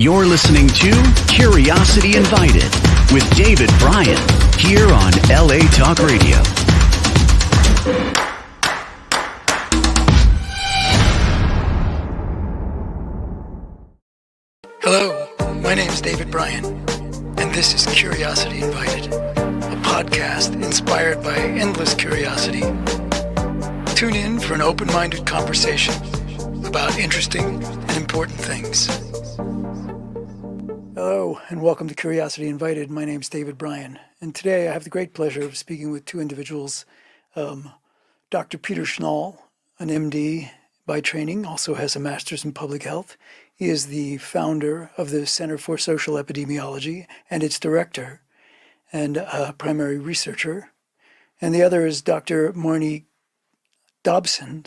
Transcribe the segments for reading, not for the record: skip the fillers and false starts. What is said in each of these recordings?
You're listening to Curiosity Invited with David Bryan here on LA Talk Radio. Hello, my name is David Bryan, and this is Curiosity Invited, a podcast inspired by endless curiosity. Tune in for an open-minded conversation about interesting and important things. Hello, and welcome to Curiosity Invited. My name is David Bryan, and today I have the great pleasure of speaking with two individuals. Dr. Peter Schnall, an MD by training, also has a master's in public health. He is the founder of the Center for Social Epidemiology and its director and a primary researcher. And the other is Dr. Marnie Dobson,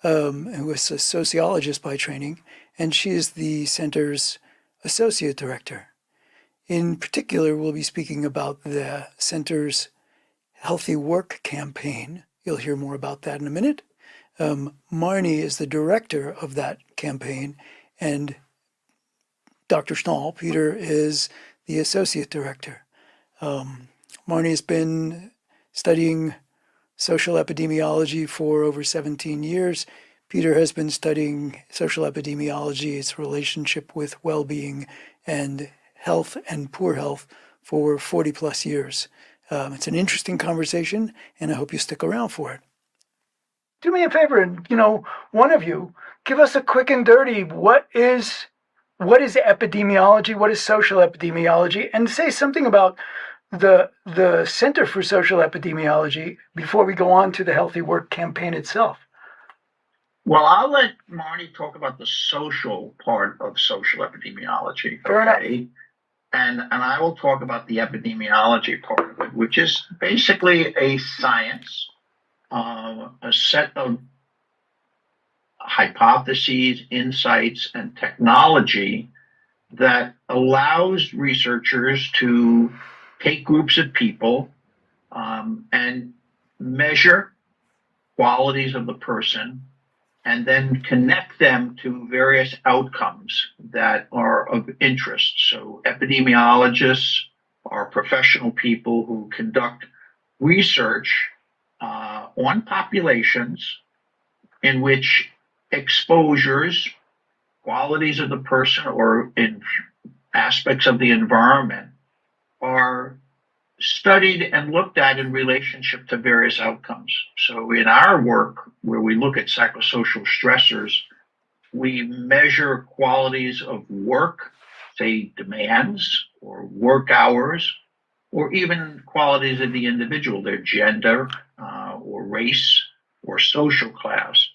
who is a sociologist by training, and she is the center's associate director. In particular, we'll be speaking about the center's Healthy Work campaign. You'll hear more about that in a minute. Marnie is the director of that campaign, and Dr. Schnall, Peter, is the associate director. Marnie has been studying social epidemiology for over 17 years. Peter has been studying social epidemiology, its relationship with well-being and health and poor health for 40 plus years. It's an interesting conversation, and I hope you stick around for it. Do me a favor, and one of you, give us a quick and dirty, what is epidemiology, what is social epidemiology, and say something about the Center for Social Epidemiology before we go on to the Healthy Work campaign itself. Well, I'll let Marnie talk about the social part of social epidemiology. Fair enough. And I will talk about the epidemiology part of it, which is basically a science, a set of hypotheses, insights, and technology that allows researchers to take groups of people and measure qualities of the person and then connect them to various outcomes that are of interest. So epidemiologists are professional people who conduct research on populations in which exposures, qualities of the person, or in aspects of the environment are studied and looked at in relationship to various outcomes. So in our work, where we look at psychosocial stressors, we measure qualities of work, say demands or work hours, or even qualities of the individual, their gender or race or social class.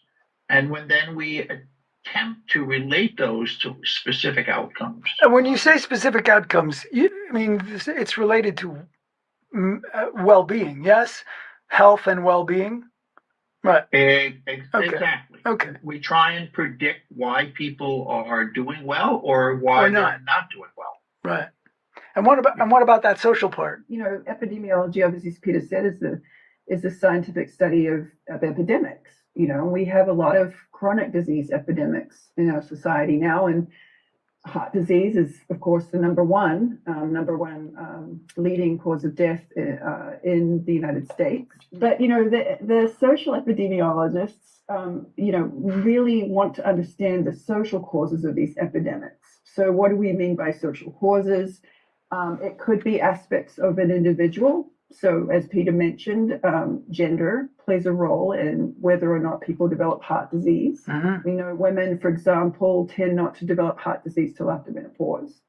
And then we attempt to relate those to specific outcomes. And when you say specific outcomes, it's related to well-being, yes? Health and well-being? Right. Exactly. Okay. We try and predict why people are doing well or why they're not doing well. Right. And what about that social part? Epidemiology, obviously, as Peter said, is the scientific study of epidemics. We have a lot of chronic disease epidemics in our society now, and heart disease is, of course, the number one leading cause of death in the United States. But the social epidemiologists, really want to understand the social causes of these epidemics. So, what do we mean by social causes? It could be aspects of an individual. So, as Peter mentioned, gender plays a role in whether or not people develop heart disease. We know women, for example, tend not to develop heart disease till after menopause.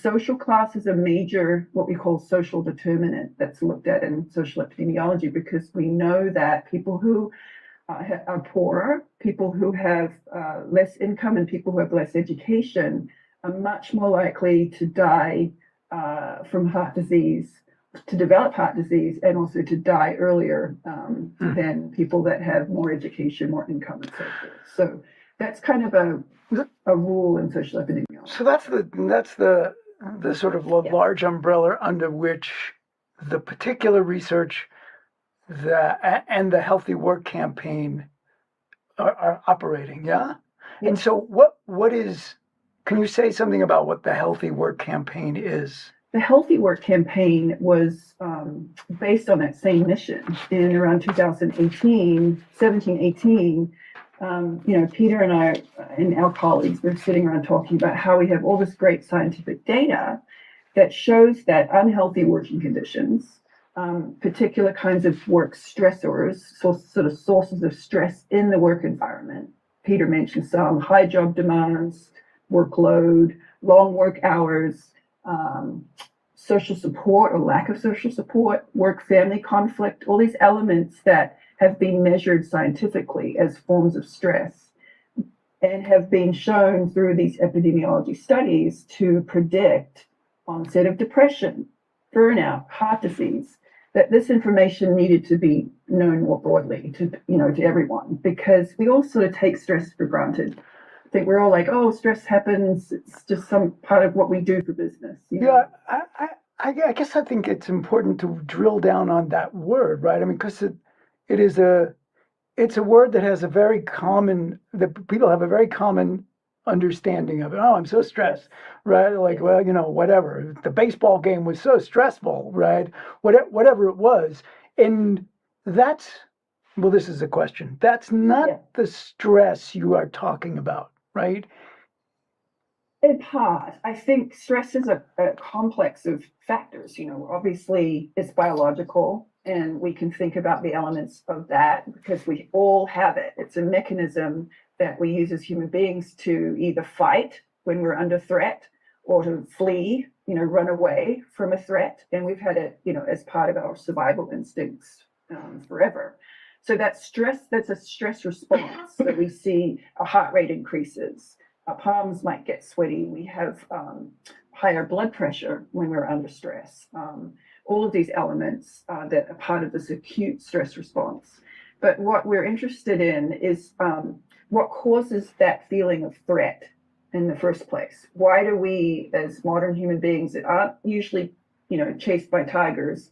Social class is a major, what we call social determinant that's looked at in social epidemiology, because we know that people who are poorer, people who have less income, and people who have less education are much more likely to die from heart disease, to develop heart disease, and also to die earlier than people that have more education, more income, and so forth. So that's kind of a rule in social epidemiology. So that's the sort of large umbrella under which the particular research and the Healthy Work campaign are operating, yeah? And so can you say something about what the Healthy Work campaign is? The Healthy Work campaign was based on that same mission. In around 2018, 17, 18, Peter and I and our colleagues were sitting around talking about how we have all this great scientific data that shows that unhealthy working conditions, particular kinds of work stressors, sort of sources of stress in the work environment. Peter mentioned some: high job demands, workload, long work hours, social support or lack of social support, work-family conflict, all these elements that have been measured scientifically as forms of stress and have been shown through these epidemiology studies to predict onset of depression, burnout, heart disease, that this information needed to be known more broadly to everyone, because we all sort of take stress for granted. I think we're all like, oh, stress happens. It's just some part of what we do for business. Yeah, I guess I think it's important to drill down on that word, right? I mean, because it's a word that has that people have a very common understanding of it. Oh, I'm so stressed, right? Like, well, whatever. The baseball game was so stressful, right? Whatever it was. And this is a question. That's not the stress you are talking about, right? In part, I think stress is a complex of factors. Obviously it's biological, and we can think about the elements of that because we all have it. It's a mechanism that we use as human beings to either fight when we're under threat or to flee, run away from a threat. And we've had it, as part of our survival instincts forever. So that's a stress response that we see. Our heart rate increases. Our palms might get sweaty. We have higher blood pressure when we're under stress. All of these elements that are part of this acute stress response. But what we're interested in is what causes that feeling of threat in the first place. Why do we, as modern human beings that aren't usually, chased by tigers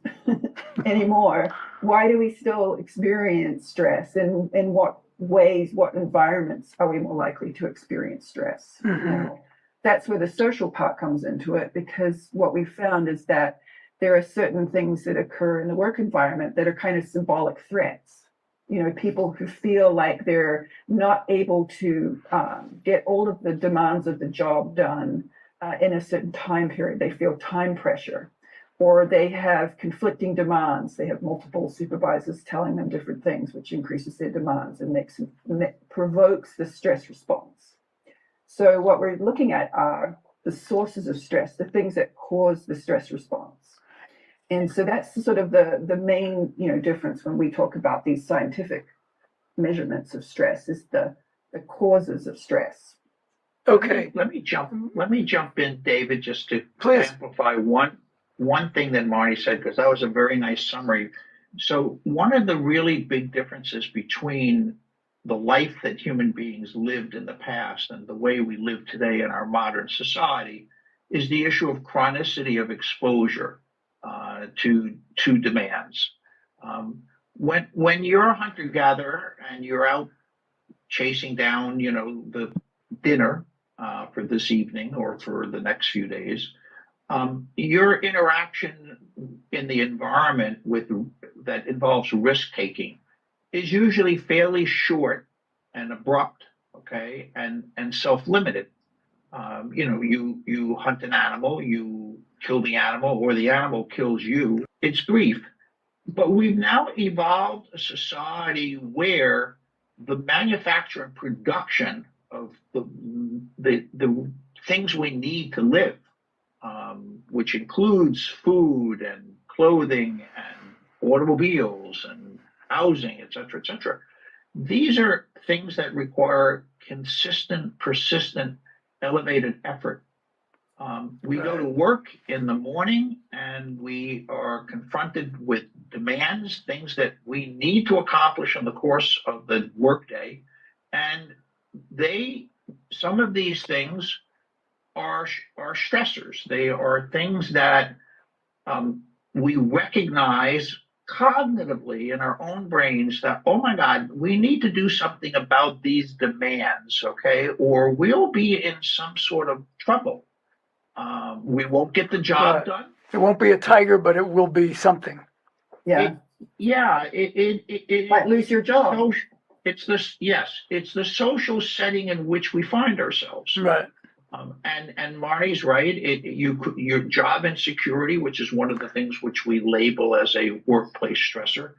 anymore, why do we still experience stress? And in what ways, what environments are we more likely to experience stress? Mm-hmm. That's where the social part comes into it, because what we found is that there are certain things that occur in the work environment that are kind of symbolic threats. People who feel like they're not able to get all of the demands of the job done in a certain time period. They feel time pressure, or they have conflicting demands. They have multiple supervisors telling them different things, which increases their demands and provokes the stress response. So what we're looking at are the sources of stress, the things that cause the stress response. And so that's sort of the main difference when we talk about these scientific measurements of stress, is the causes of stress. Okay. Let me jump in, David, just to amplify one thing that Marty said, because that was a very nice summary. So one of the really big differences between the life that human beings lived in the past and the way we live today in our modern society is the issue of chronicity of exposure to demands. When you're a hunter-gatherer and you're out chasing down, the dinner for this evening or for the next few days, your interaction in the environment that involves risk taking is usually fairly short and abrupt, okay, and self-limited. You hunt an animal, you kill the animal, or the animal kills you. It's brief. But we've now evolved a society where the manufacture and production of the things we need to live, which includes food and clothing and automobiles and housing, et cetera, these are things that require consistent, persistent, elevated effort. We go to work in the morning and we are confronted with demands, things that we need to accomplish in the course of the workday. And some of these things are stressors. They are things that we recognize cognitively in our own brains that, oh my God, we need to do something about these demands, okay, or we'll be in some sort of trouble. We won't get the job done. It won't be a tiger, but it will be something. Yeah. It Might lose your job. it's this, yes, it's the social setting in which we find ourselves. Right. And Marnie's right. Your job insecurity, which is one of the things which we label as a workplace stressor,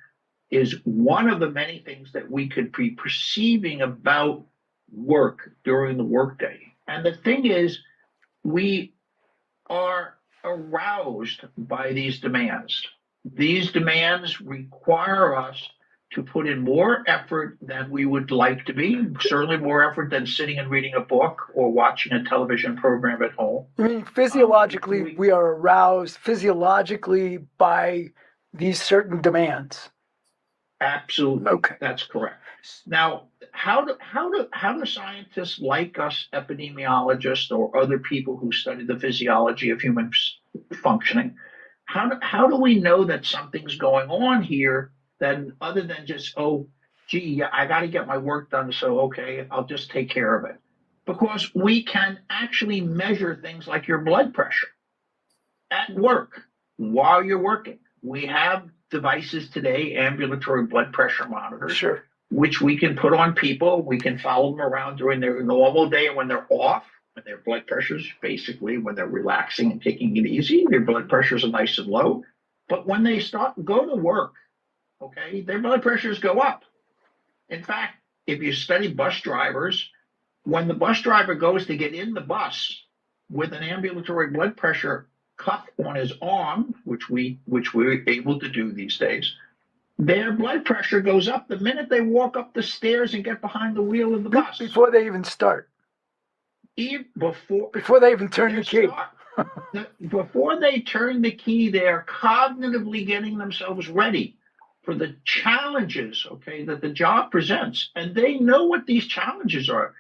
is one of the many things that we could be perceiving about work during the workday. And the thing is, we are aroused by these demands. These demands require us to put in more effort than we would like to be, certainly more effort than sitting and reading a book or watching a television program at home. I mean, physiologically, we are aroused physiologically by these certain demands. Absolutely. Okay. That's correct. Now, how do scientists like us, epidemiologists, or other people who study the physiology of human functioning, how do we know that something's going on here, then other than just, oh, gee, I got to get my work done, so okay, I'll just take care of it? Because we can actually measure things like your blood pressure at work while you're working. We have devices today, ambulatory blood pressure monitors, Sure, which we can put on people. We can follow them around during their normal day, and when they're off, when their blood pressures, basically when they're relaxing and taking it easy, their blood pressures are nice and low. But when they go to work, okay, their blood pressures go up. In fact, if you study bus drivers, when the bus driver goes to get in the bus with an ambulatory blood pressure cuff on his arm, which we're able to do these days, their blood pressure goes up the minute they walk up the stairs and get behind the wheel of the bus. before they even start. Before they even turn the key. Before they turn the key, they're cognitively getting themselves ready for the challenges, okay, that the job presents. And they know what these challenges are.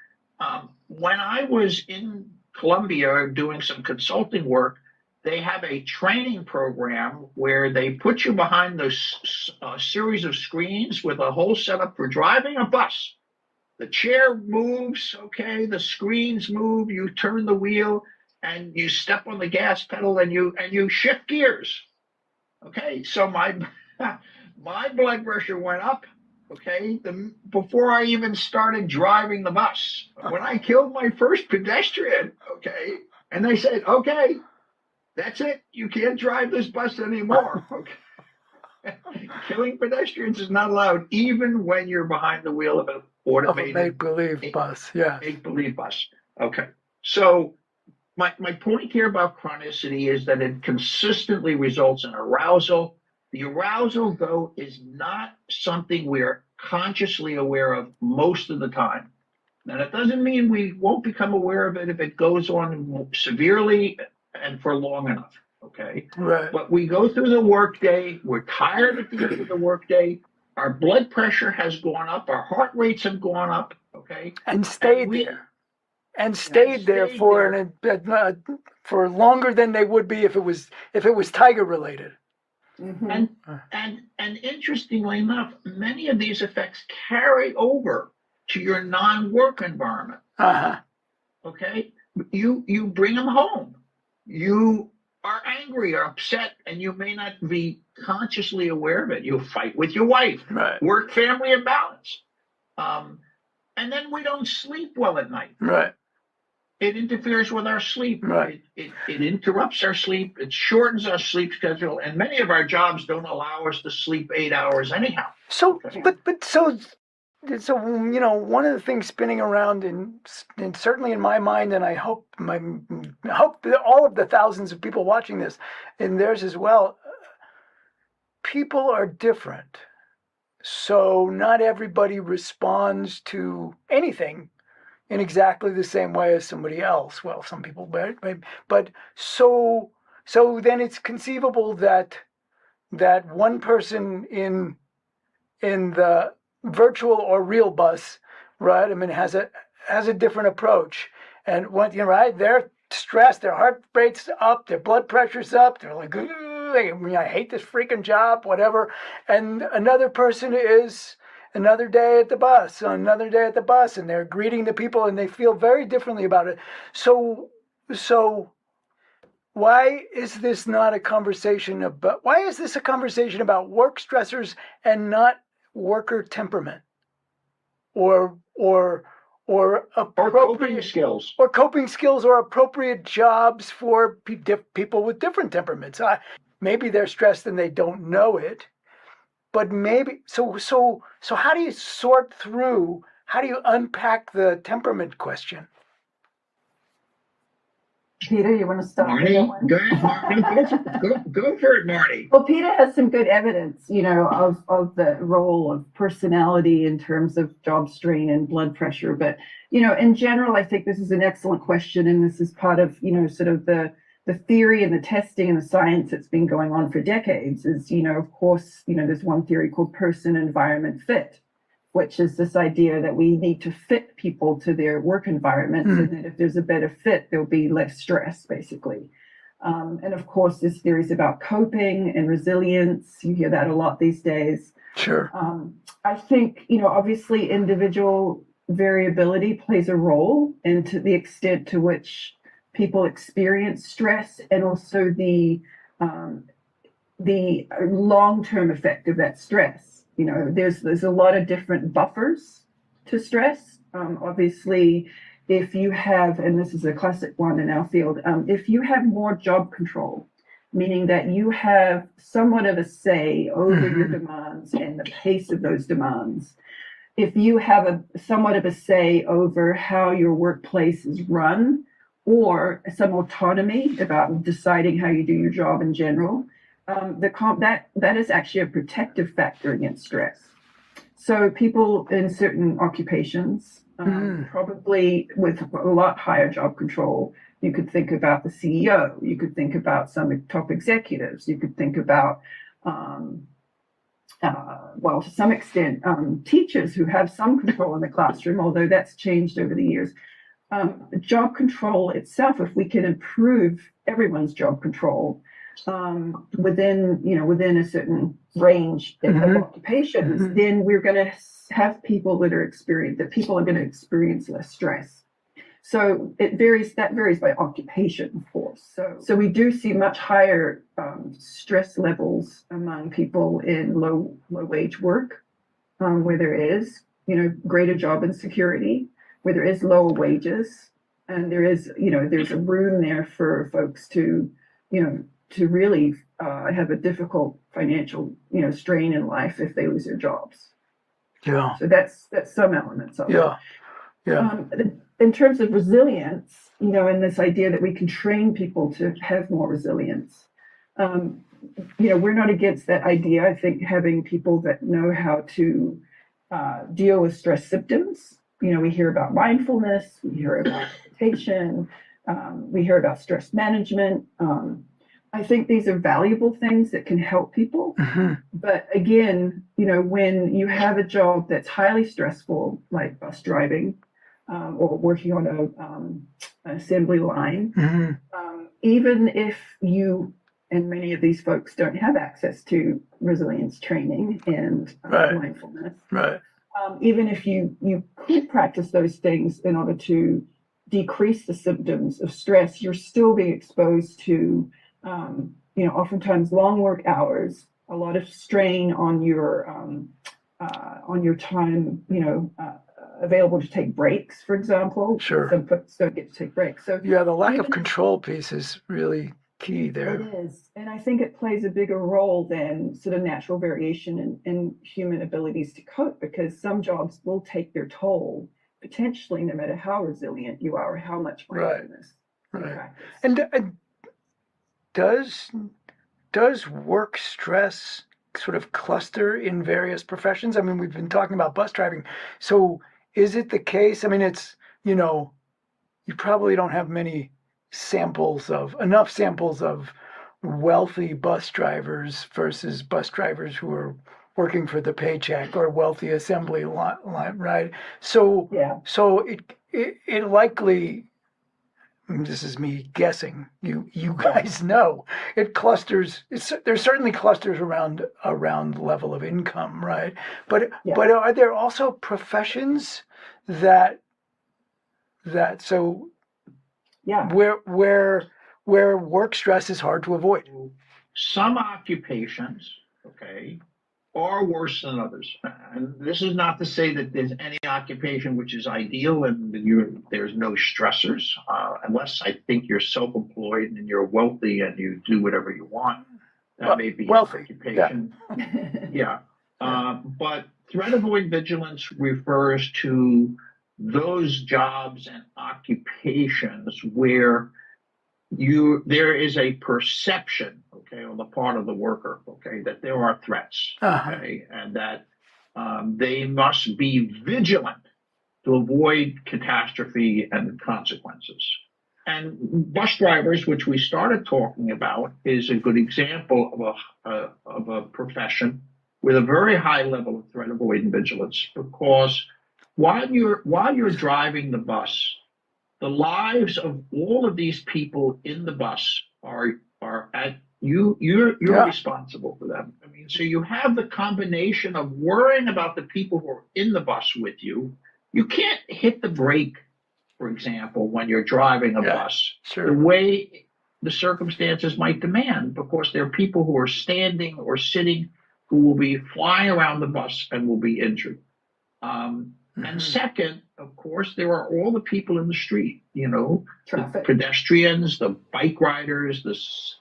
When I was in Colombia doing some consulting work, they have a training program where they put you behind this series of screens with a whole setup for driving a bus. The chair moves, okay, the screens move, you turn the wheel and you step on the gas pedal and you shift gears. Okay, so my blood pressure went up, okay, before I even started driving the bus. When I killed my first pedestrian, okay, and they said, okay, that's it, you can't drive this bus anymore. Okay. Killing pedestrians is not allowed, even when you're behind the wheel of an automated make-believe bus. Yeah. Make-believe bus. Okay. So my point here about chronicity is that it consistently results in arousal. The arousal, though, is not something we're consciously aware of most of the time. Now, that doesn't mean we won't become aware of it if it goes on severely and for long enough. Okay. Right. But we go through the workday. We're tired at the end of the workday. Our blood pressure has gone up. Our heart rates have gone up. Okay. And stayed there. And stayed there for longer than they would be if it was tiger related. Mm-hmm. And interestingly enough, many of these effects carry over to your non-work environment. Uh-huh. Okay. You bring them home. You are angry or upset, and you may not be consciously aware of it. You fight with your wife, right. Work, family imbalance. And then we don't sleep well at night. Right. It interferes with our sleep. Right. It interrupts our sleep. It shortens our sleep schedule. And many of our jobs don't allow us to sleep 8 hours anyhow. So, okay. So one of the things spinning around and certainly in my mind, and I hope that all of the thousands of people watching this, and theirs as well, people are different. So not everybody responds to anything in exactly the same way as somebody else. Well, some people, but so then it's conceivable that one person in the virtual or real bus, right? I mean, has a different approach, and right, they're stressed, their heart rate's up, their blood pressure's up, they're like, I hate this freaking job, whatever. And another person is another day at the bus, another day at the bus, and they're greeting the people and they feel very differently about it. So why is this not a conversation about, why is this a conversation about work stressors and not worker temperament or coping skills or coping skills or appropriate jobs for people with different temperaments? Maybe they're stressed and they don't know it, but maybe so how do you sort through, how do you unpack the temperament question? Peter, you want to start Marnie? with that one? Go ahead, go for it, Marnie. Well, Peter has some good evidence, of the role of personality in terms of job strain and blood pressure. But, in general, I think this is an excellent question. And this is part of, sort of the theory and the testing and the science that's been going on for decades is, of course, there's one theory called person environment fit, which is this idea that we need to fit people to their work environments, and that if there's a better fit, there'll be less stress, basically. And of course, this theory is about coping and resilience. You hear that a lot these days. Sure. I think, obviously individual variability plays a role, and to the extent to which people experience stress, and also the long-term effect of that stress. There's a lot of different buffers to stress. Obviously, if you have, and this is a classic one in our field, if you have more job control, meaning that you have somewhat of a say over your demands and the pace of those demands, if you have somewhat of a say over how your workplace is run, or some autonomy about deciding how you do your job in general, that is actually a protective factor against stress. So people in certain occupations, probably with a lot higher job control, you could think about the CEO, you could think about some top executives, you could think about, to some extent, teachers who have some control in the classroom, although that's changed over the years. Job control itself, if we can improve everyone's job control, within a certain range of occupations, then we're going to have people that people are going to experience less stress. So that varies by occupation, of course. So we do see much higher stress levels among people in low wage work, where there is, greater job insecurity, where there is lower wages, and there is, there's a room there for folks to really have a difficult financial, strain in life if they lose their jobs. Yeah. So that's some elements of it. Yeah. In terms of resilience, and this idea that we can train people to have more resilience, we're not against that idea. I think having people that know how to deal with stress symptoms. We hear about mindfulness, we hear about meditation, we hear about stress management. I think these are valuable things that can help people. But again, when you have a job that's highly stressful, like bus driving or working on an assembly line, even if you and many of these folks don't have access to resilience training and mindfulness, even if you could practice those things in order to decrease the symptoms of stress, you're still being exposed to oftentimes long work hours, a lot of strain on your time, available to take breaks, for example. Sure. Some folks don't get to take breaks. So yeah, the lack of control piece is really key there. It is. And I think it plays a bigger role than sort of natural variation in human abilities to cope, because some jobs will take their toll, potentially, no matter how resilient you are or how much mindfulness you practice. And does work stress sort of cluster in various professions? I mean, we've been talking about bus driving. So is it the case? I mean, it's, you probably don't have enough samples of wealthy bus drivers versus bus drivers who are working for the paycheck or wealthy assembly line, right? So, Yeah. So it likely this is me guessing. You guys know it clusters. There's certainly clusters around level of income, right? But are there also professions that so where work stress is hard to avoid? Some occupations, okay, are worse than others. And this is not to say that there's any occupation which is ideal and there's no stressors, unless I think you're self-employed and you're wealthy and you do whatever you want. That may be wealthy. An occupation. Yeah. But threat avoid vigilance refers to those jobs and occupations where there is a perception, okay, on the part of the worker, okay, that there are threats, okay, and that they must be vigilant to avoid catastrophe and consequences. And bus drivers, which we started talking about, is a good example of a profession with a very high level of threat avoidance vigilance, because while you're driving the bus, the lives of all of these people in the bus are at you. You're responsible for them. I mean, so you have the combination of worrying about the people who are in the bus with you. You can't hit the brake, for example, when you're driving a bus the way the circumstances might demand, because there are people who are standing or sitting who will be flying around the bus and will be injured. And second, of course, there are all the people in the street, Traffic. The pedestrians, the bike riders, the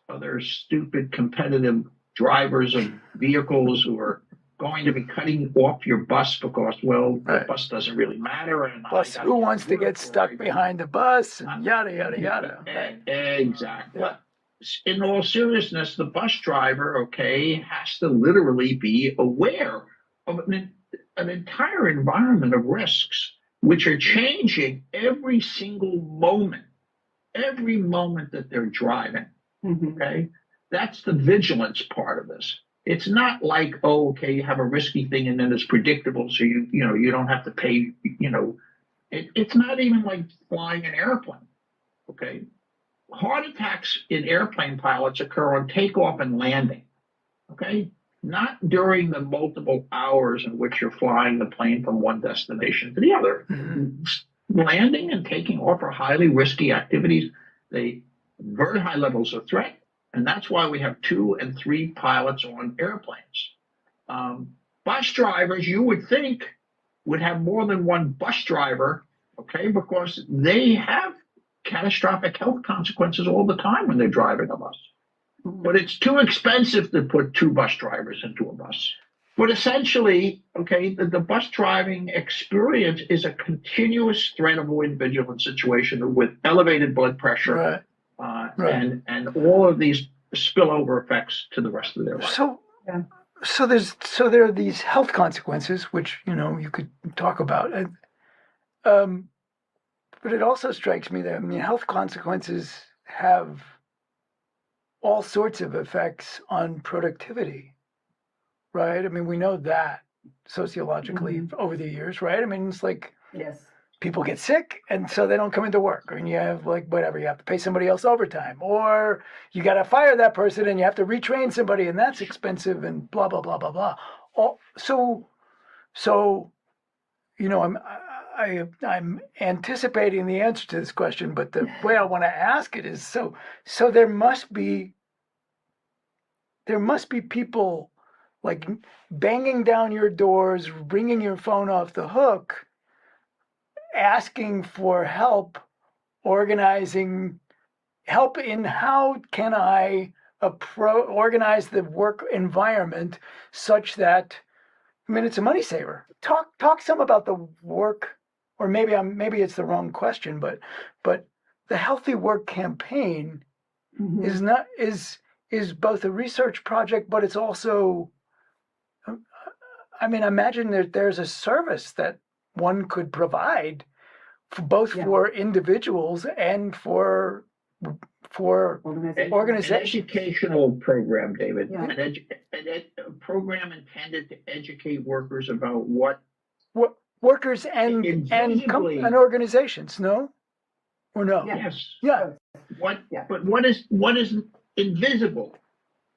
other stupid competitive drivers of vehicles who are going to be cutting off your bus because, the bus doesn't really matter. And plus, who wants to get stuck behind the bus and yada, yada, yada. Right? Exactly. But in all seriousness, the bus driver, has to literally be aware of an entire environment of risks, which are changing every single moment that they're driving. Okay. That's the vigilance part of this. It's not like, you have a risky thing and then it's predictable. So you don't have to pay, it's not even like flying an airplane. Okay. Heart attacks in airplane pilots occur on takeoff and landing. Okay. Not during the multiple hours in which you're flying the plane from one destination to the other. Landing and taking off are highly risky activities. They very high levels of threat, and that's why we have 2 and 3 pilots on airplanes. Bus drivers, you would think, would have more than one bus driver, because they have catastrophic health consequences all the time when they're driving a bus. But it's too expensive to put 2 bus drivers into a bus. But essentially, the bus driving experience is a continuous threat avoidance vigilance situation with elevated blood pressure, and all of these spillover effects to the rest of their life. So there are these health consequences, which you could talk about, but it also strikes me that health consequences have all sorts of effects on productivity, right? I mean, we know that sociologically over the years, right? I mean, it's like people get sick and so they don't come into work, and you have you have to pay somebody else overtime, or you got to fire that person and you have to retrain somebody, and that's expensive, and blah, blah, blah, blah, blah. I'm anticipating the answer to this question, but the way I want to ask it is, so there must be people banging down your doors, ringing your phone off the hook, asking for help, organizing help in how can I organize the work environment such that, it's a money saver. Talk some about the work. Or maybe it's the wrong question, but the Healthy Work campaign is both a research project, but it's also, I imagine that there's a service that one could provide for both for individuals and for organizations. An educational program, David. A program intended to educate workers about what workers and organizations, no? or no? Yeah. Yes. Yeah. But what is invisible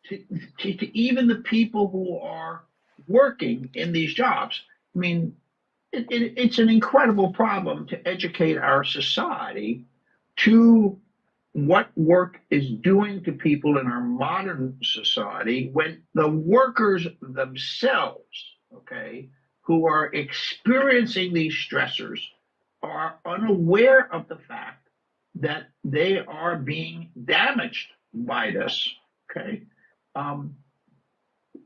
to even the people who are working in these jobs? I mean, it's an incredible problem to educate our society to what work is doing to people in our modern society when the workers themselves, okay, who are experiencing these stressors are unaware of the fact that they are being damaged by this, okay? Um,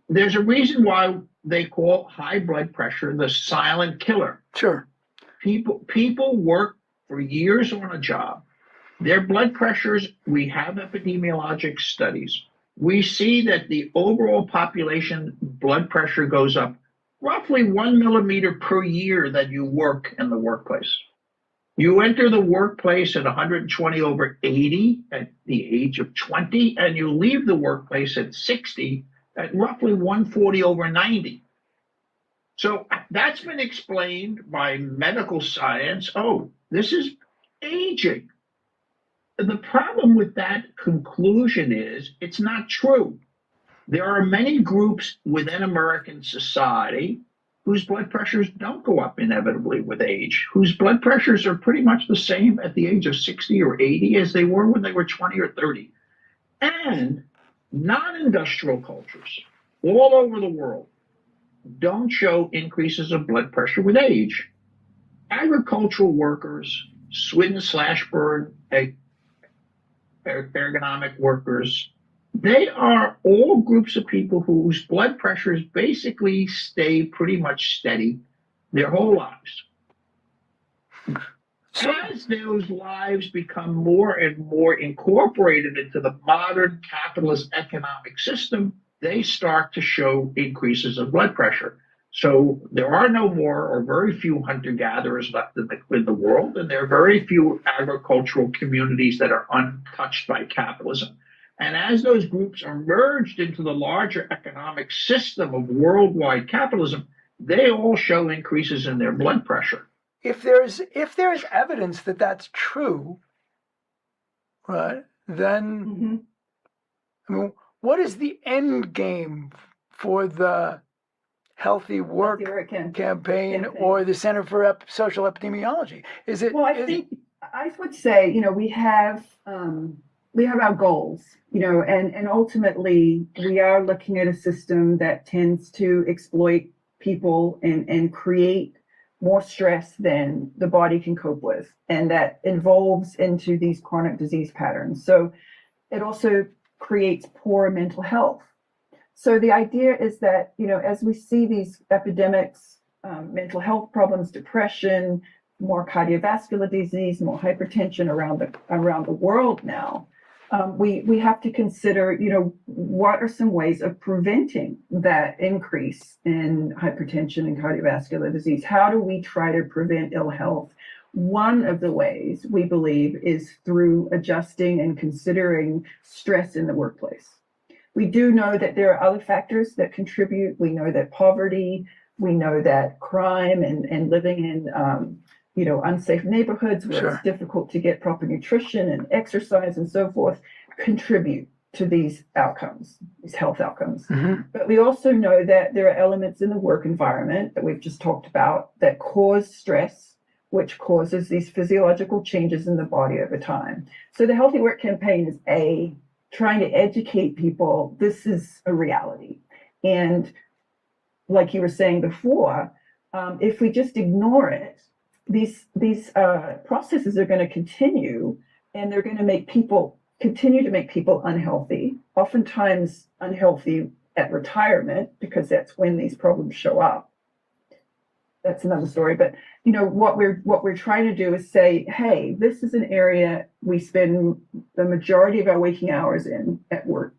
there's a reason why they call high blood pressure the silent killer. Sure. People work for years on a job. Their blood pressures, we have epidemiologic studies. We see that the overall population blood pressure goes up roughly 1 millimeter per year that you work in the workplace. You enter the workplace at 120 over 80 at the age of 20, and you leave the workplace at 60 at roughly 140 over 90. So that's been explained by medical science. Oh, this is aging. The problem with that conclusion is it's not true. There are many groups within American society whose blood pressures don't go up inevitably with age, whose blood pressures are pretty much the same at the age of 60 or 80 as they were when they were 20 or 30. And non industrial cultures all over the world don't show increases of blood pressure with age. Agricultural workers, swing slash burn ergonomic workers, they are all groups of people whose blood pressures basically stay pretty much steady their whole lives. As those lives become more and more incorporated into the modern capitalist economic system, they start to show increases of blood pressure. So there are no more or very few hunter-gatherers left in the world, and there are very few agricultural communities that are untouched by capitalism. And as those groups are merged into the larger economic system of worldwide capitalism, they all show increases in their blood pressure. If there is evidence that that's true, right, then I mean, what is the end game for the Healthy Work campaign or the Center for Social Epidemiology? Is it? Well, I would say, we have our goals, and ultimately we are looking at a system that tends to exploit people and create more stress than the body can cope with, and that evolves into these chronic disease patterns. So it also creates poor mental health. So the idea is that, as we see these epidemics, mental health problems, depression, more cardiovascular disease, more hypertension around the world now, we have to consider, what are some ways of preventing that increase in hypertension and cardiovascular disease? How do we try to prevent ill health? One of the ways we believe is through adjusting and considering stress in the workplace. We do know that there are other factors that contribute. We know that poverty, we know that crime and living in unsafe neighborhoods where it's difficult to get proper nutrition and exercise and so forth contribute to these outcomes, these health outcomes. But we also know that there are elements in the work environment that we've just talked about that cause stress, which causes these physiological changes in the body over time. So the Healthy Work campaign is trying to educate people this is a reality. And like you were saying before, if we just ignore it, these processes are going to continue, and they're going to continue to make people unhealthy, oftentimes unhealthy at retirement, because that's when these problems show up. That's another story. But what we're trying to do is say, hey, this is an area we spend the majority of our waking hours in at work,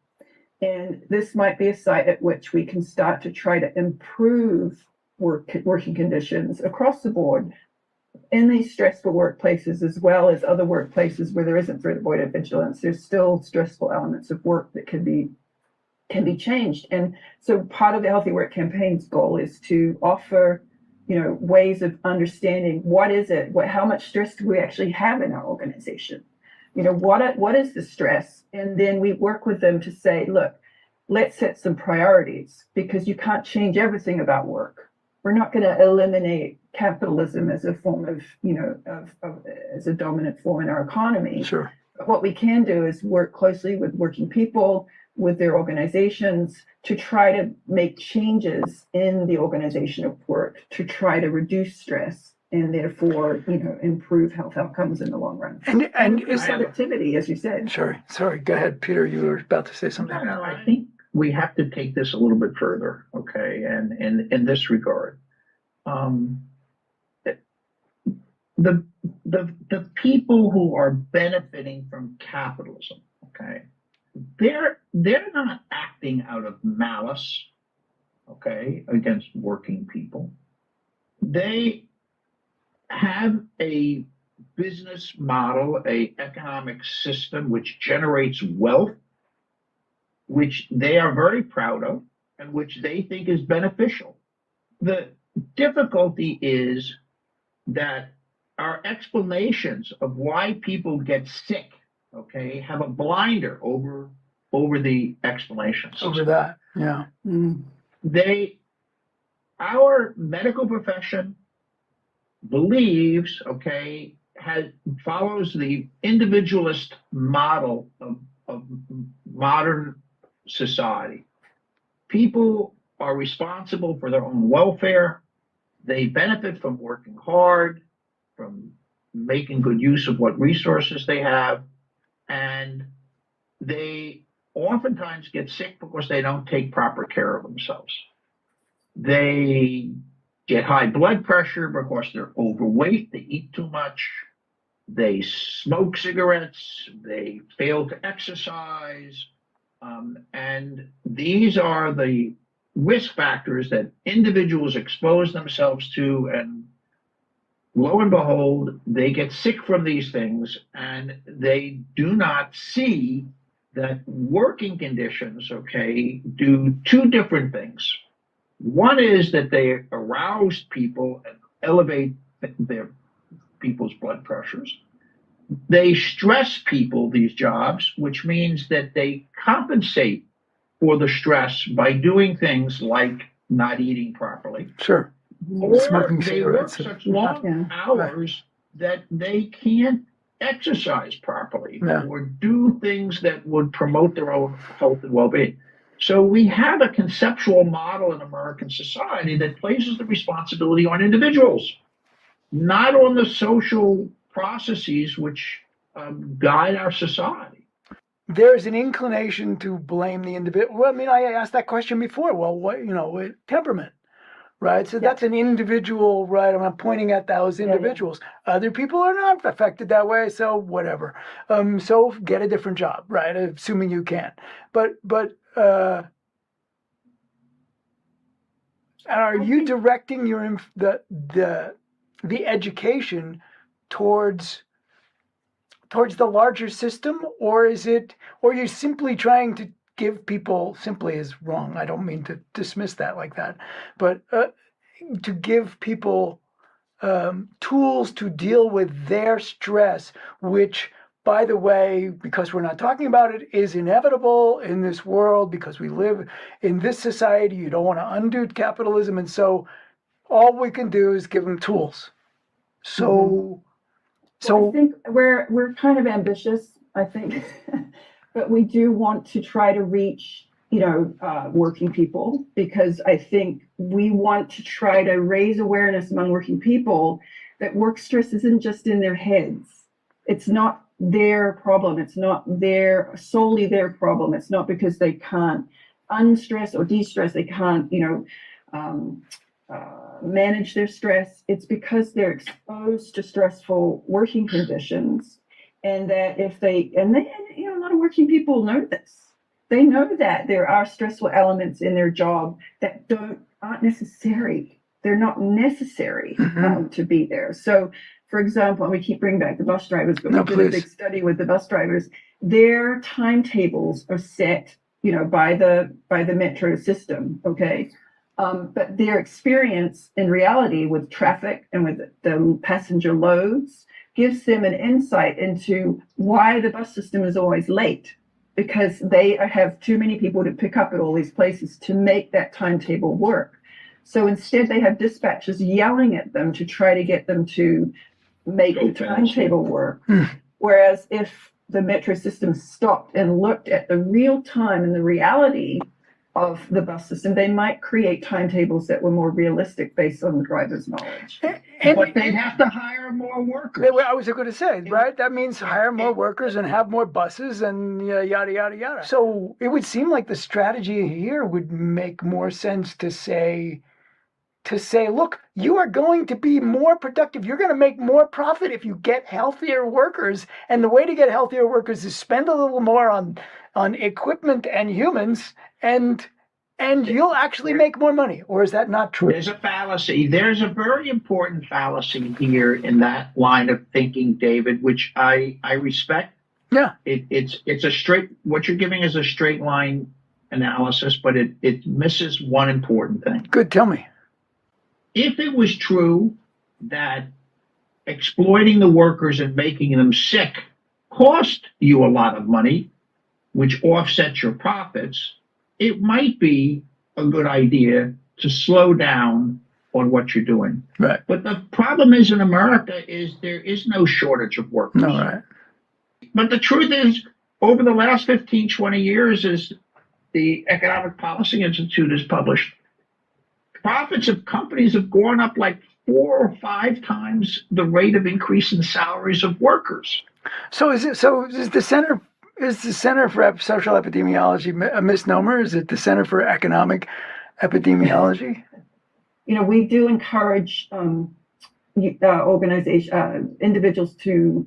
and this might be a site at which we can start to try to improve working conditions across the board in these stressful workplaces, as well as other workplaces where there isn't threat avoidant vigilance. There's still stressful elements of work that can be changed. And so part of the Healthy Work campaign's goal is to offer ways of understanding what is it, how much stress do we actually have in our organization? What is the stress? And then we work with them to say, look, let's set some priorities, because you can't change everything about work. We're not going to eliminate capitalism as a form of, as a dominant form in our economy. Sure. But what we can do is work closely with working people, with their organizations, to try to make changes in the organization of work to try to reduce stress and therefore, improve health outcomes in the long run. And is productivity, as you said. Sorry, go ahead, Peter. You were about to say something. No, I think we have to take this a little bit further, okay? And in this regard, the people who are benefiting from capitalism, okay, they're not acting out of malice, okay, against working people. They have a business model, a economic system which generates wealth, which they are very proud of and which they think is beneficial. The difficulty is that our explanations of why people get sick, okay, have a blinder over the explanations. Over that, yeah. Our medical profession believes, okay, follows the individualist model of modern society. People are responsible for their own welfare. They benefit from working hard, from making good use of what resources they have, and they oftentimes get sick because they don't take proper care of themselves. They get high blood pressure because they're overweight, they eat too much, they smoke cigarettes, they fail to exercise, and these are the risk factors that individuals expose themselves to, and lo and behold, they get sick from these things, and they do not see that working conditions, okay, do two different things. One is that they arouse people and elevate their people's blood pressures. They stress people, these jobs, which means that they compensate for the stress by doing things like not eating properly. Sure. Or Smoking they work cigarettes. such long hours that they can't exercise properly or do things that would promote their own health and well-being. So we have a conceptual model in American society that places the responsibility on individuals, not on the social processes which guide our society. There's an inclination to blame the individual. Well, I mean, I asked that question before. Well, what, temperament, right? So that's an individual, right? I'm pointing at those individuals. Other people are not affected that way, so whatever. So get a different job, right? Assuming you can. But are you directing the education towards the larger system, or are you simply trying to give people, simply is wrong, I don't mean to dismiss that like that, but to give people tools to deal with their stress, which, by the way, because we're not talking about it, is inevitable in this world because we live in this society. You don't want to undo capitalism, and so all we can do is give them tools. So I think we're kind of ambitious, I think, but we do want to try to reach, working people, because I think we want to try to raise awareness among working people that work stress isn't just in their heads. It's not their problem. It's not solely their problem. It's not because they can't unstress or de-stress. They can't, manage their stress. It's because they're exposed to stressful working conditions, and that a lot of working people know this. They know that there are stressful elements in their job that aren't necessary. They're not necessary to be there. So, for example, and we keep bringing back the bus drivers, but we did a big study with the bus drivers. Their timetables are set, by the metro system. Okay. But their experience in reality with traffic and with the passenger loads gives them an insight into why the bus system is always late, because they have too many people to pick up at all these places to make that timetable work. So instead, they have dispatchers yelling at them to try to get them to make the timetable work. Whereas if the metro system stopped and looked at the real time and the reality of the bus system, they might create timetables that were more realistic based on the driver's knowledge. But they'd have to hire more workers. I was going to say, right? That means hire more workers and have more buses and yada, yada, yada. So it would seem like the strategy here would make more sense to say, look, you are going to be more productive. You're going to make more profit if you get healthier workers. And the way to get healthier workers is spend a little more on equipment and humans, and you'll actually make more money. Or is that not true? There's a fallacy. There's a very important fallacy here in that line of thinking, David, which I respect. Yeah. It's a straight, what you're giving is a straight line analysis, but it misses one important thing. Good, tell me. If it was true that exploiting the workers and making them sick cost you a lot of money, which offsets your profits, it might be a good idea to slow down on what you're doing. Right. But the problem is in America is there is no shortage of workers. No, right. But the truth is, over the last 15, 20 years, as the Economic Policy Institute has published, profits of companies have gone up like 4 or 5 times the rate of increase in salaries of workers. So is the Center for Social Epidemiology a misnomer? Is it the Center for Economic Epidemiology? We do encourage individuals to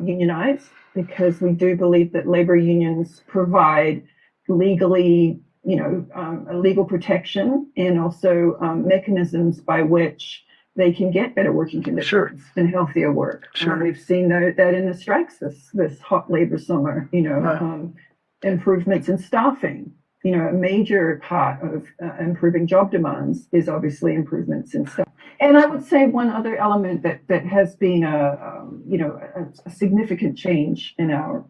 unionize, because we do believe that labor unions provide legally, a legal protection, and also mechanisms by which they can get better working conditions and healthier work. Sure. We've seen that in the strikes this hot labor summer, Right. Improvements in staffing. A major part of improving job demands is obviously improvements in staff. And I would say one other element that has been a significant change in our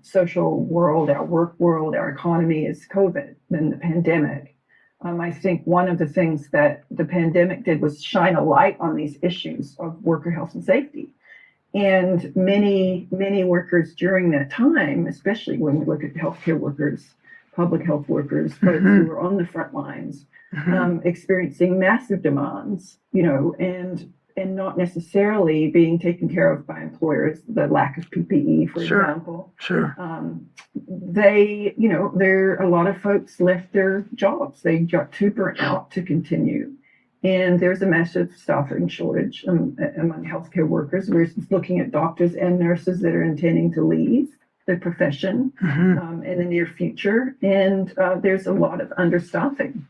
social world, our work world, our economy is COVID and the pandemic. I think one of the things that the pandemic did was shine a light on these issues of worker health and safety. And many workers during that time, especially when we look at healthcare workers, public health workers, folks who are on the front lines, experiencing massive demands, and not necessarily being taken care of by employers, the lack of PPE, for example. Sure. A lot of folks left their jobs. They got too burnt out to continue. And there's a massive staffing shortage among healthcare workers. We're looking at doctors and nurses that are intending to leave the profession in the near future. And there's a lot of understaffing.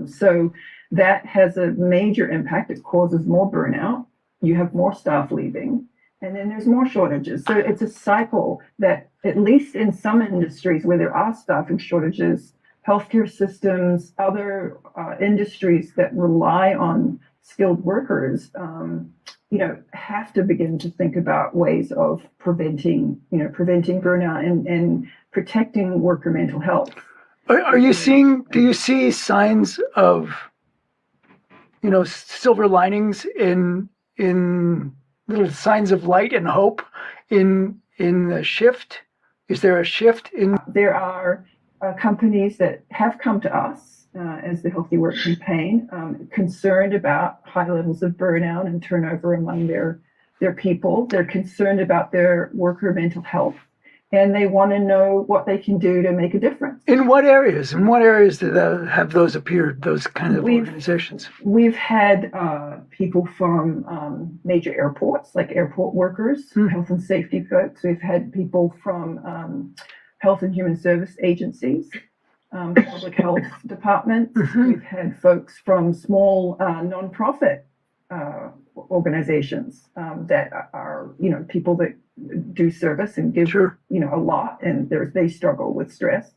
So that has a major impact. It causes more burnout. You have more staff leaving, and then there's more shortages. So it's a cycle that, at least in some industries where there are staffing shortages, healthcare systems, other industries that rely on skilled workers, have to begin to think about ways of preventing burnout and protecting worker mental health. Do you see signs of, silver linings in little signs of light and hope in the shift? Is there a shift in? There are companies that have come to us as the Healthy Work Campaign, concerned about high levels of burnout and turnover among their people. They're concerned about their worker mental health, and they want to know what they can do to make a difference. In what areas? Have those appeared, those kind of organizations? We've had people from major airports, like airport workers, health and safety folks. We've had people from health and human service agencies, public health departments. We've had folks from small nonprofit organizations that are, people that do service and give, a lot, and they struggle with stress.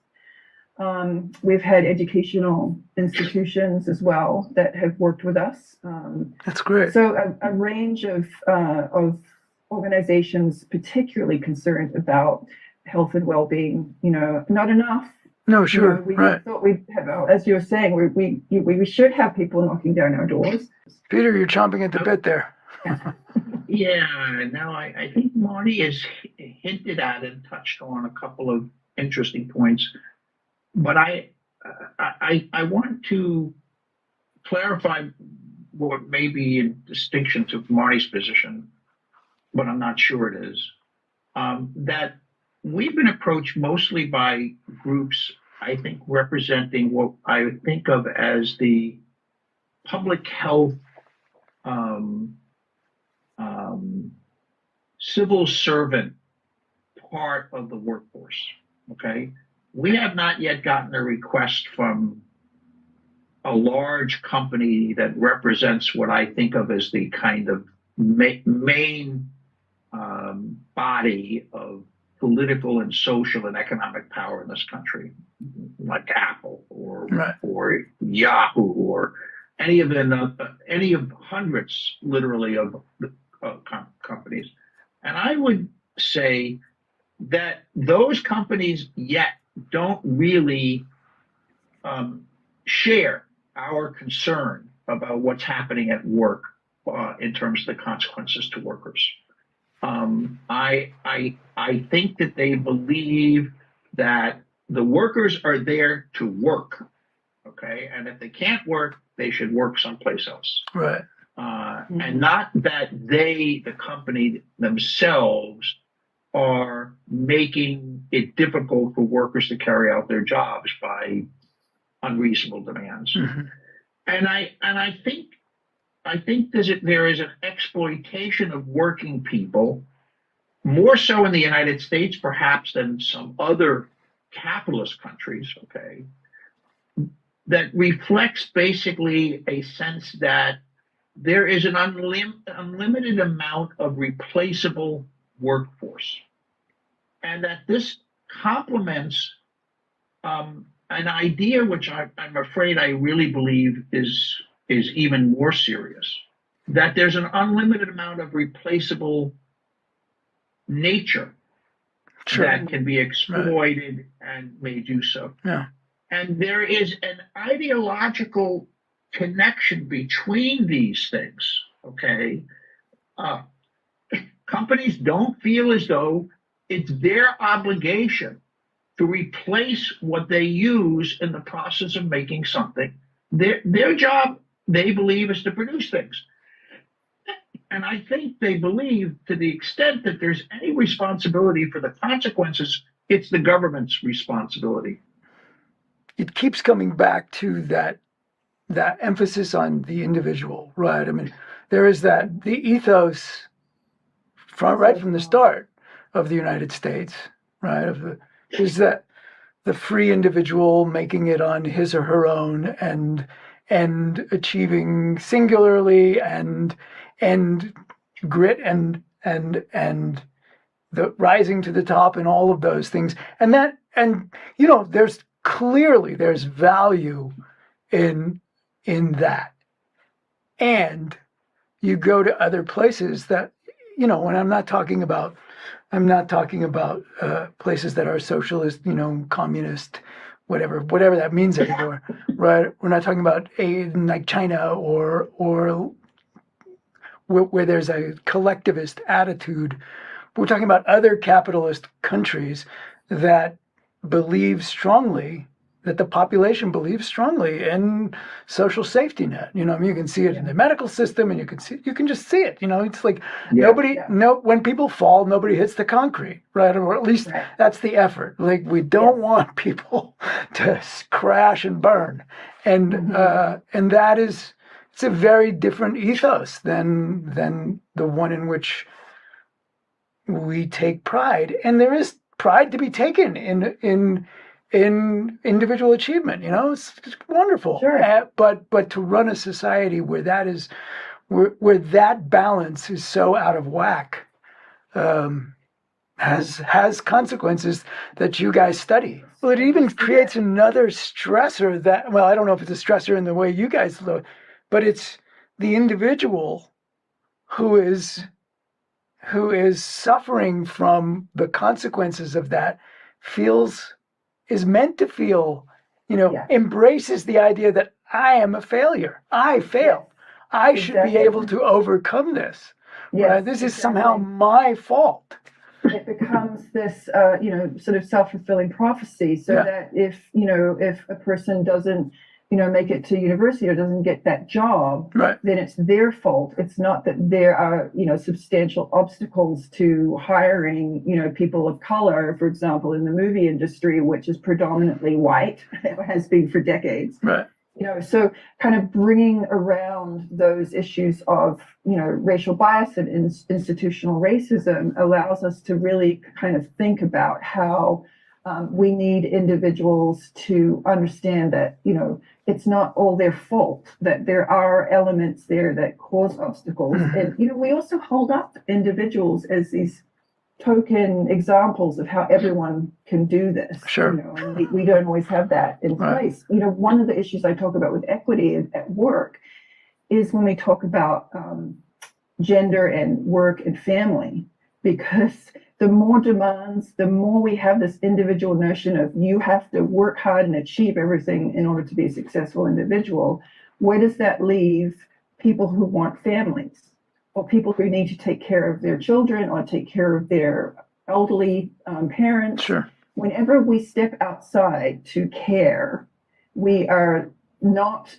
We've had educational institutions as well that have worked with us. That's great. So a range of organizations particularly concerned about health and well-being. Not enough. No, sure, We right. thought we'd have, as you were saying, we should have people knocking down our doors. Peter, you're chomping at the bit there. Yeah, no, I think Marty has hinted at and touched on a couple of interesting points, but I want to clarify what may be in distinction to Marty's position, but I'm not sure it is. That we've been approached mostly by groups, I think, representing what I would think of as the public health civil servant part of the workforce. Okay. We have not yet gotten a request from a large company that represents what I think of as the kind of main body of political and social and economic power in this country, like Apple or Right. or Yahoo or any of hundreds, literally, of companies. And I would say that those companies yet don't really share our concern about what's happening at work in terms of the consequences to workers. I think that they believe that the workers are there to work, okay, and if they can't work, they should work someplace else. Right. And not that they, the company themselves, are making it difficult for workers to carry out their jobs by unreasonable demands. Mm-hmm. And I think there is an exploitation of working people, more so in the United States perhaps than some other capitalist countries, okay, that reflects basically a sense that there is an unlimited amount of replaceable workforce, and that this complements an idea which I'm afraid I really believe is even more serious, that there's an unlimited amount of replaceable nature Sure. that can be exploited and made use of. Yeah. And there is an ideological connection between these things, okay? Companies don't feel as though it's their obligation to replace what they use in the process of making something. Their job, they believe, is to produce things. And I think they believe, to the extent that there's any responsibility for the consequences, it's the government's responsibility. It keeps coming back to that emphasis on the individual, right? I mean, there is the ethos right from the start of the United States, right? Is that the free individual making it on his or her own and achieving singularly and grit and the rising to the top and all of those things. And there's value in that. And you go to other places that, when I'm not talking about places that are socialist, communist, whatever that means anymore, right? We're not talking about like China or where there's a collectivist attitude. We're talking about other capitalist countries that the population believes strongly in social safety net. You can see it in the medical system, and you can just see it. It's like when people fall, nobody hits the concrete, right? Or at least that's the effort. Like, we don't want people to crash and burn. And and that is, it's a very different ethos than the one in which we take pride. And there is pride to be taken in individual achievement. It's wonderful. Sure. But to run a society where that balance is so out of whack, has consequences that you guys study. Well, it even creates another stressor that, well, I don't know if it's a stressor in the way you guys look, but it's the individual who is suffering from the consequences of that is meant to feel, Yeah. embraces the idea that I am a failure. I failed. I should be Exactly. able to overcome this. Yes, This is somehow my fault. it becomes this, sort of self-fulfilling prophecy. So Yeah. that if a person doesn't, make it to university or doesn't get that job, Right. then it's their fault. It's not that there are, substantial obstacles to hiring, people of color, for example, in the movie industry, which is predominantly white, it has been for decades. Right. So kind of bringing around those issues of, racial bias and institutional racism allows us to really kind of think about how we need individuals to understand that, it's not all their fault, that there are elements there that cause obstacles. And, we also hold up individuals as these token examples of how everyone can do this. Sure. And we don't always have that in Right. place. One of the issues I talk about with equity at work is when we talk about gender and work and family, because the more demands, the more we have this individual notion of you have to work hard and achieve everything in order to be a successful individual. Where does that leave people who want families? Or people who need to take care of their children or take care of their elderly parents. Sure. Whenever we step outside to care, we are not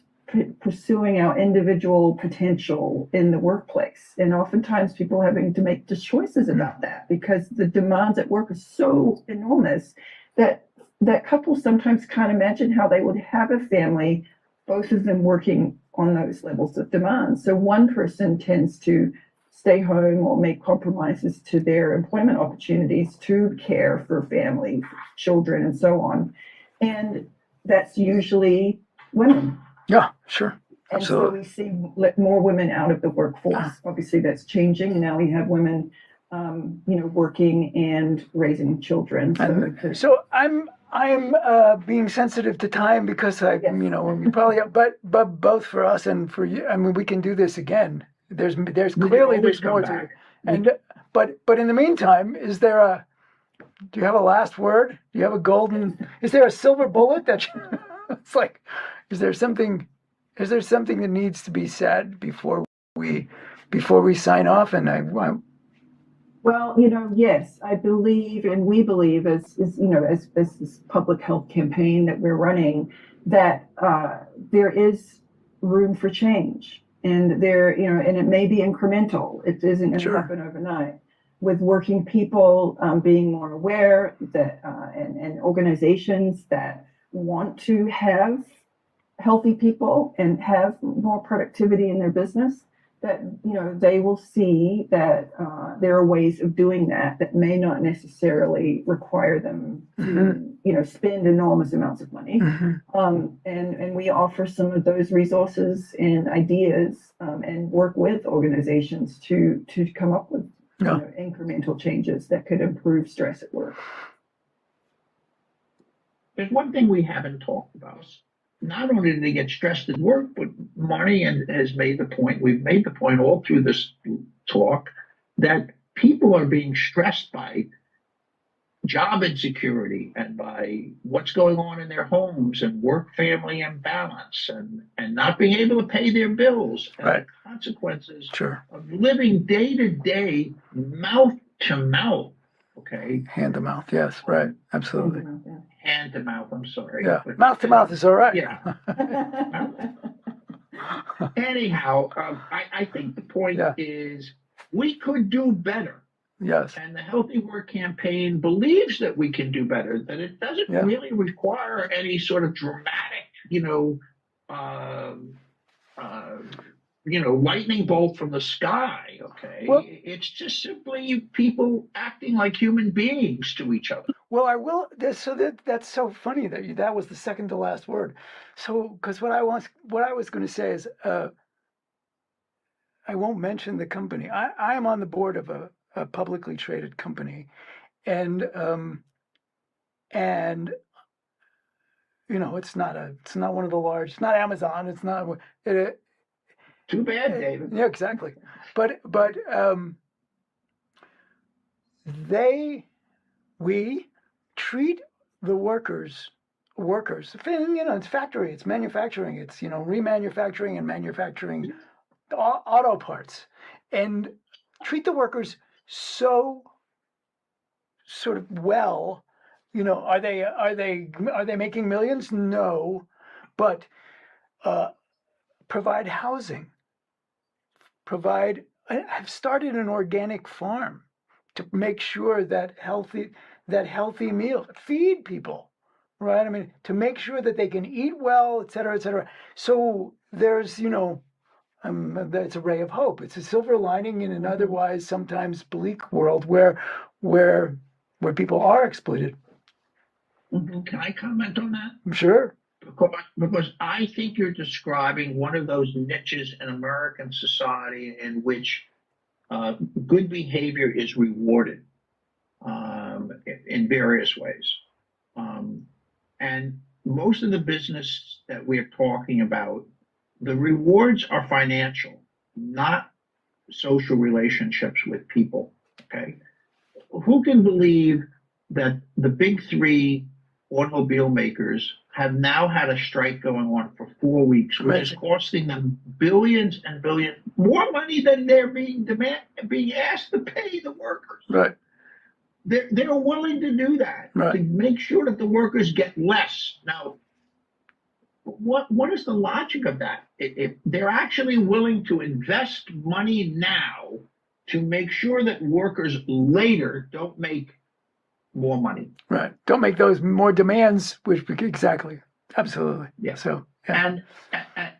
pursuing our individual potential in the workplace. And oftentimes people having to make just choices about that because the demands at work are so enormous that couples sometimes can't imagine how they would have a family, both of them working on those levels of demand. So one person tends to stay home or make compromises to their employment opportunities to care for family, children, and so on. And that's usually women. Yeah, sure. And Absolutely. so we see more women out of the workforce. Obviously, that's changing. Now we have women, working and raising children. So I'm being sensitive to time because when we probably, but both for us and for you, I mean, we can do this again. There's clearly there's more to it. And but in the meantime, do you have a last word? Do you have a golden? Is there a silver bullet that it's like? Is there something that needs to be said before we sign off? And well, yes, I believe, and we believe, as this public health campaign that we're running, that there is room for change, and and it may be incremental. It isn't going to happen overnight. With working people being more aware that, and organizations that want to have healthy people and have more productivity in their business, that they will see that there are ways of doing that may not necessarily require them to spend enormous amounts of money. And we offer some of those resources and ideas and work with organizations to come up with incremental changes that could improve stress at work. There's one thing we haven't talked about. Not only do they get stressed at work, but Marnie has made the point, we've made the point all through this talk, that people are being stressed by job insecurity and by what's going on in their homes and work-family imbalance and not being able to pay their bills and the consequences of living day to day, mouth to mouth. Okay. Hand to mouth, yes, right, absolutely. Hand to mouth, I'm sorry. Yeah, mouth to mouth is all right. Yeah. Anyhow, I think the point is we could do better. Yes. And the Healthy Work Campaign believes that we can do better, that it doesn't really require any sort of dramatic, lightning bolt from the sky. Okay. Well, it's just simply people acting like human beings to each other. Well, I will. That's so funny that was the second to last word. So, because what I was going to say is, I won't mention the company. I am on the board of a publicly traded company, and it's not one of the large. It's not Amazon. It's not it. Too bad, David. Yeah, exactly. But we treat the workers. It's factory, it's manufacturing, it's remanufacturing and manufacturing auto parts, and treat the workers so sort of well. Are they making millions? No, but provide housing. I've started an organic farm to make sure that healthy meal, feed people, right? I mean, to make sure that they can eat well, et cetera, et cetera. So there's, it's a ray of hope. It's a silver lining in an otherwise sometimes bleak world where people are exploited. Can I comment on that? Sure. Because I think you're describing one of those niches in American society in which good behavior is rewarded in various ways. And most of the business that we're talking about, the rewards are financial, not social relationships with people. Okay. Who can believe that the big three automobile makers have now had a strike going on for 4 weeks, which is costing them billions and billions more money than they're being asked to pay the workers. Right. They're willing to do that to make sure that the workers get less. Now, what is the logic of that? If they're actually willing to invest money now to make sure that workers later don't make more money. Right. Don't make those more demands, which exactly. Absolutely. Yeah. So, yeah.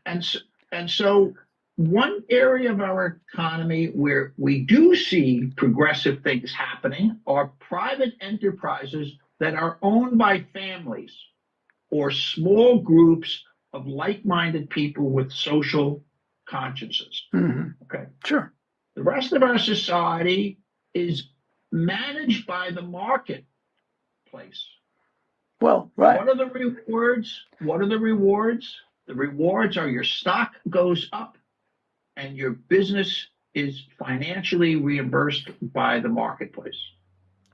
And so one area of our economy where we do see progressive things happening are private enterprises that are owned by families or small groups of like-minded people with social consciences. Mm-hmm. Okay. Sure. The rest of our society is managed by the marketplace. Well, right. What are the rewards? The rewards are your stock goes up and your business is financially reimbursed by the marketplace.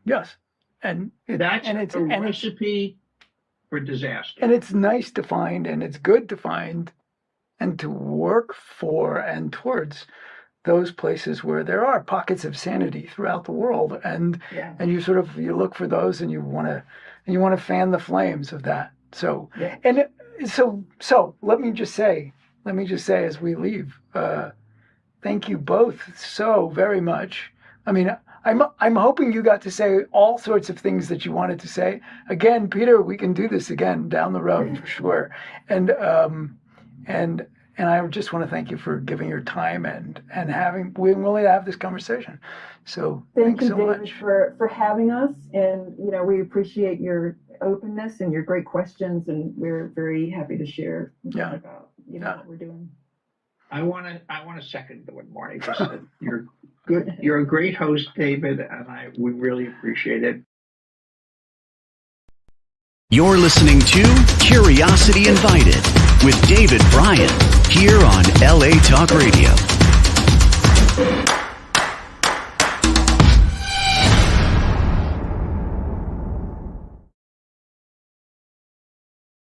Yes. And it's a recipe for disaster. And it's nice to find, and it's good to find and to work for and towards those places where there are pockets of sanity throughout the world, and you look for those, and you want to fan the flames of that. So so let me just say as we leave, thank you both so very much. I mean, I'm hoping you got to say all sorts of things that you wanted to say. Again, Peter, we can do this again down the road for sure. And I just want to thank you for giving your time and being willing to have this conversation. So thanks so David, much for having us. And we appreciate your openness and your great questions, and we're very happy to share about what we're doing. I want to second what Marty just said. You're good. You're a great host, David, and we really appreciate it. You're listening to Curiosity Invited with David Bryan here on LA Talk Radio.